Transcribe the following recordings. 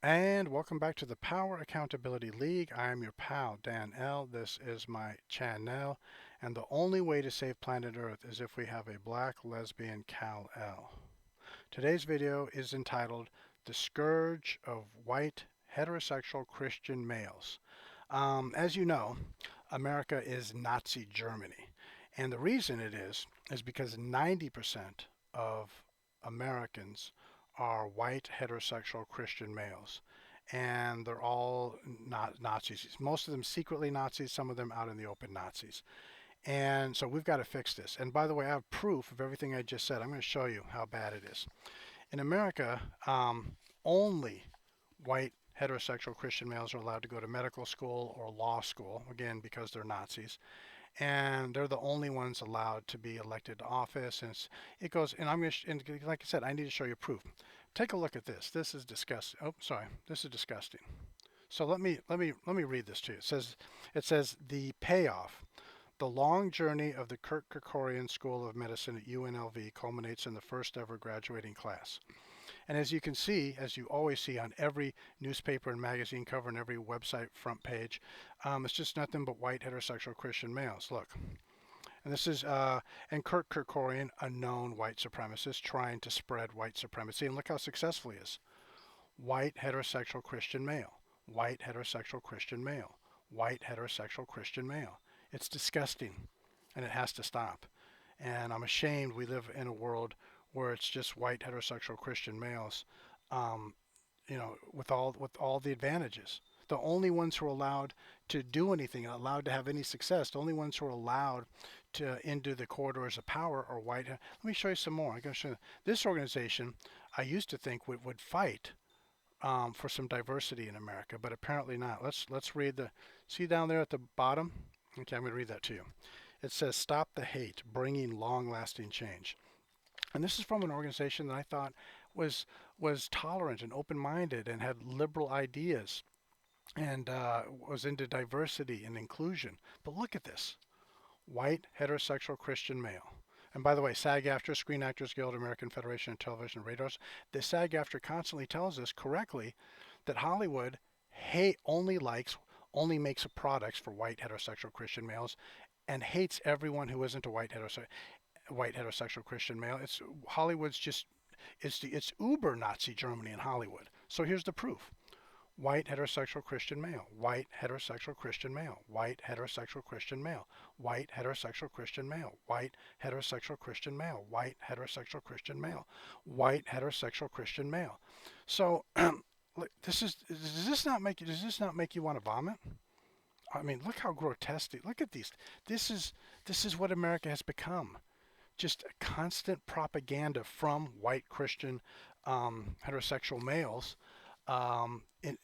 And welcome back to the Power Accountability League. I am your pal, Dan L. This is my channel. And the only way to save planet Earth is if we have a black lesbian Cal L. Today's video is entitled The Scourge of White Heterosexual Christian Males. As you know, America is Nazi Germany. And the reason it is because 90% of Americans are white heterosexual Christian males. And they're all not Nazis. Most of them secretly Nazis, some of them out in the open Nazis. And so we've got to fix this. And by the way, I have proof of everything I just said. I'm going to show you how bad it is. In America, only white heterosexual Christian males are allowed to go to medical school or law school, again, because they're Nazis. And they're the only ones allowed to be elected to office. And it goes, and I'm going to, and like I said, I need to show you proof. Take a look at this. This is disgusting. Oh, sorry. This is disgusting. So let me read this to you. It says the payoff. The long journey of the Kirk Kerkorian School of Medicine at UNLV culminates in the first ever graduating class. And as you can see, as you always see on every newspaper and magazine cover and every website front page, it's just nothing but white heterosexual Christian males. Look, and this is and Kirk Kerkorian, a known white supremacist, trying to spread white supremacy. And look how successful he is. White heterosexual Christian male, white heterosexual Christian male, white heterosexual Christian male. It's disgusting, and it has to stop. And I'm ashamed we live in a world where it's just white heterosexual Christian males, um, with all the advantages. The only ones who are allowed to do anything, allowed to have any success, the only ones who are allowed to into the corridors of power are white. Let me show you some more. I'm going to show you. This organization, I used to think would fight for some diversity in America, but apparently not. Let's read the. See down there at the bottom. Okay, I'm going to read that to you. It says, "Stop the hate, bringing long-lasting change." And this is from an organization that I thought was was tolerant and open-minded and had liberal ideas and was into diversity and inclusion. But look at this: white heterosexual Christian male. And by the way, SAG-AFTRA, Screen Actors Guild, American Federation of Television and Radio, the SAG-AFTRA constantly tells us correctly that Hollywood only makes products for white heterosexual Christian males and hates everyone who isn't a white heterosexual Christian male. It's Hollywood's just it's uber Nazi Germany in Hollywood. So here's the proof: white heterosexual Christian male, white heterosexual Christian male, white heterosexual Christian male, white heterosexual Christian male, white heterosexual Christian male, white heterosexual Christian male, white heterosexual Christian male. So does this not make you want to vomit? I mean, look how grotesque. Look at these. This is this is what America has become. Just a constant propaganda from white Christian heterosexual males, um, in,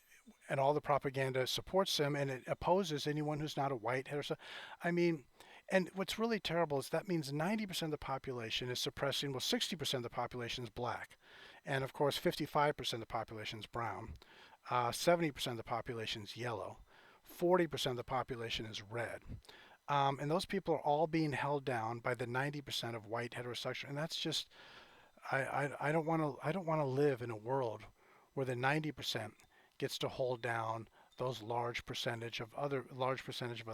and all the propaganda supports them, and it opposes anyone who's not a white heterosexual. I mean, and what's really terrible is that means 90% of the population is suppressing. Well, 60% of the population is black, and of course, 55% of the population is brown. 70% of the population is yellow. 40% of the population is red. And those people are all being held down by the 90% of white heterosexual, and that's just I don't want to live in a world where the 90% gets to hold down those large percentage of other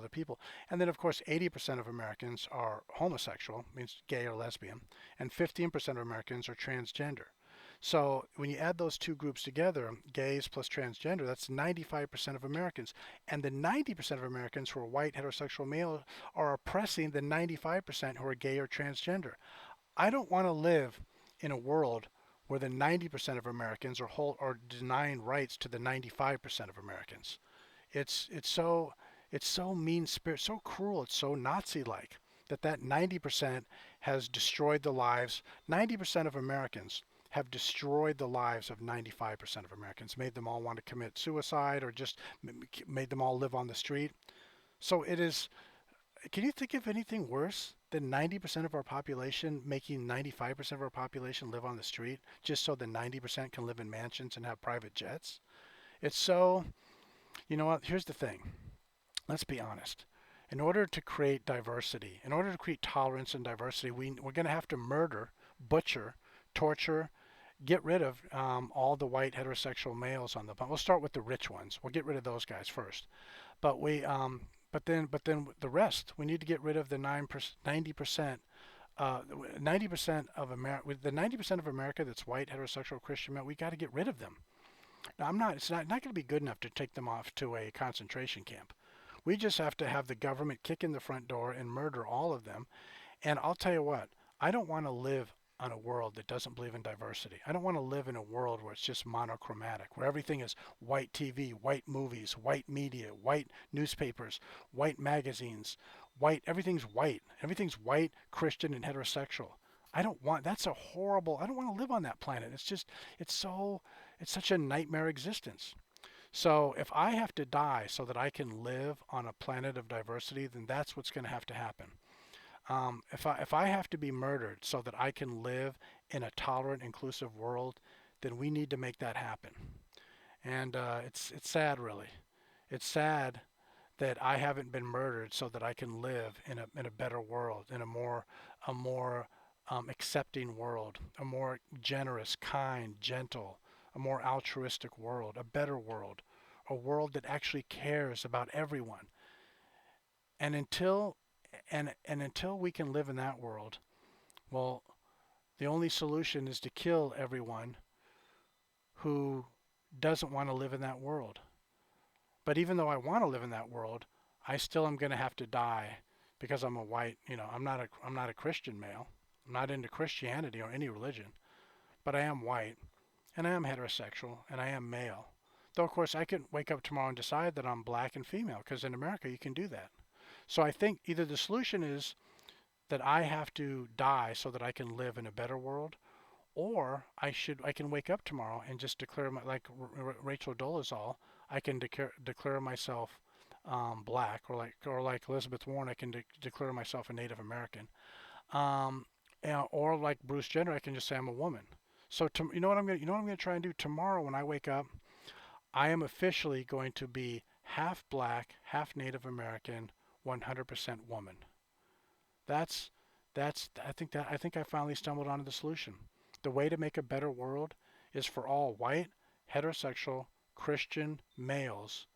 people. And then of course 80% of Americans are homosexual, means gay or lesbian, and 15% of Americans are transgender. So when you add those two groups together, gays plus transgender, that's 95% of Americans. And the 90% of Americans who are white heterosexual male are oppressing the 95% who are gay or transgender. I don't want to live in a world where the 90% of Americans are denying rights to the 95% of Americans. It's so mean spirit, so cruel, it's so Nazi-like that 90% has destroyed the lives. 90% of Americans have destroyed the lives of 95% of Americans, made them all want to commit suicide or just made them all live on the street. So it is. Can you think of anything worse than 90% of our population making 95% of our population live on the street just so the 90% can live in mansions and have private jets? It's so, you know what? Here's the thing. Let's be honest. In order to create diversity, in order to create tolerance and diversity, we're going to have to murder, butcher, torture, get rid of all the white heterosexual males on the planet. We'll start with the rich ones. We'll get rid of those guys first. But but then the rest, we need to get rid of the 90%. 90% of America, the 90% of America that's white heterosexual Christian male, we got to get rid of them. Now, it's not going to be good enough to take them off to a concentration camp. We just have to have the government kick in the front door and murder all of them. And I'll tell you what, I don't want to live on a world that doesn't believe in diversity. I don't want to live in a world where it's just monochromatic, where everything is white TV, white movies, white media, white newspapers, white magazines, everything's white. Everything's white, Christian, and heterosexual. That's a horrible, I don't want to live on that planet. It's such a nightmare existence. So if I have to die so that I can live on a planet of diversity, then that's what's going to have to happen. If I have to be murdered so that I can live in a tolerant, inclusive world, then we need to make that happen. And it's sad, really. It's sad that I haven't been murdered so that I can live in a better world, in a more accepting world, a more generous, kind, gentle, a more altruistic world, a better world, a world that actually cares about everyone. And until we can live in that world, well, the only solution is to kill everyone who doesn't want to live in that world. But even though I want to live in that world, I still am going to have to die because I'm a white, I'm not a Christian male. I'm not into Christianity or any religion, but I am white and I am heterosexual and I am male. Though of course I could wake up tomorrow and decide that I'm black and female, because in America you can do that. So I think either the solution is that I have to die so that I can live in a better world, or I can wake up tomorrow and just declare like Rachel Dolezal, I can declare myself black, or like Elizabeth Warren, I can declare myself a Native American, um, or like Bruce Jenner, I can just say I'm a woman. So you know what I'm going to try and do tomorrow when I wake up. I am officially going to be half black, half Native American, 100% woman. That's I think I finally stumbled onto the solution. The way to make a better world is for all white, heterosexual, Christian males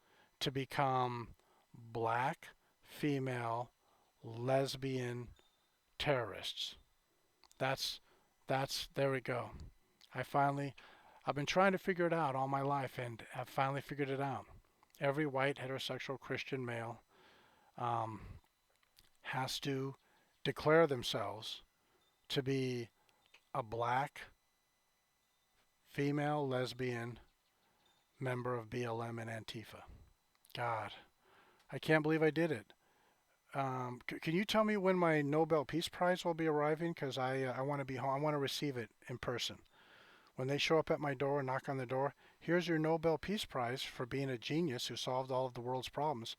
to become black, female, lesbian terrorists. That's there we go. I finally I've been trying to figure it out all my life and have finally figured it out. Every white heterosexual Christian male um, has to declare themselves to be a black female lesbian member of BLM and Antifa. God, I can't believe I did it. Can you tell me when my Nobel Peace Prize will be arriving? Because I want to be home. I want to receive it in person. When they show up at my door and knock on the door, here's your Nobel Peace Prize for being a genius who solved all of the world's problems.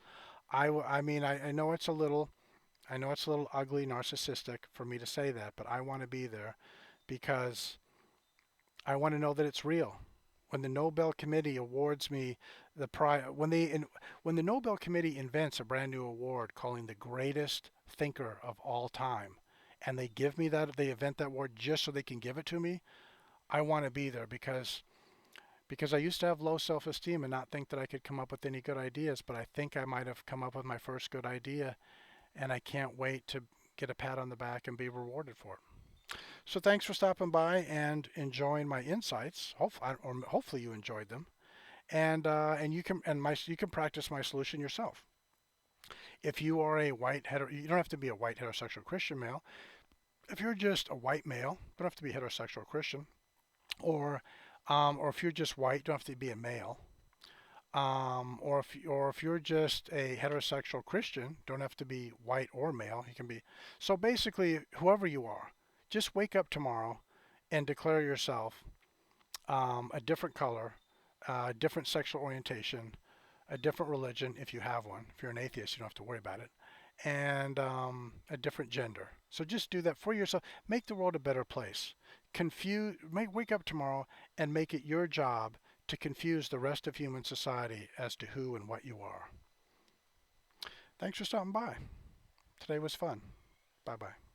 I mean, I know it's a little, I know it's a little ugly, narcissistic for me to say that, but I want to be there because I want to know that it's real. When the Nobel Committee awards me the prize, when the Nobel Committee invents a brand new award calling the greatest thinker of all time, and they give me that, they invent that award just so they can give it to me, I want to be there because I used to have low self-esteem and not think that I could come up with any good ideas, but I think I might have come up with my first good idea, and I can't wait to get a pat on the back and be rewarded for it. So thanks for stopping by and enjoying my insights. Hopefully you enjoyed them, and you can practice my solution yourself. If you are you don't have to be a white heterosexual Christian male. If you're just a white male, you don't have to be heterosexual Christian, or or if you're just white, you don't have to be a male. Or if you're just a heterosexual Christian, don't have to be white or male. You can be so basically whoever you are. Just wake up tomorrow and declare yourself a different color, a different sexual orientation, a different religion if you have one. If you're an atheist, you don't have to worry about it, and a different gender. So just do that for yourself. Make the world a better place. Wake up tomorrow and make it your job to confuse the rest of human society as to who and what you are. Thanks for stopping by. Today was fun. Bye bye.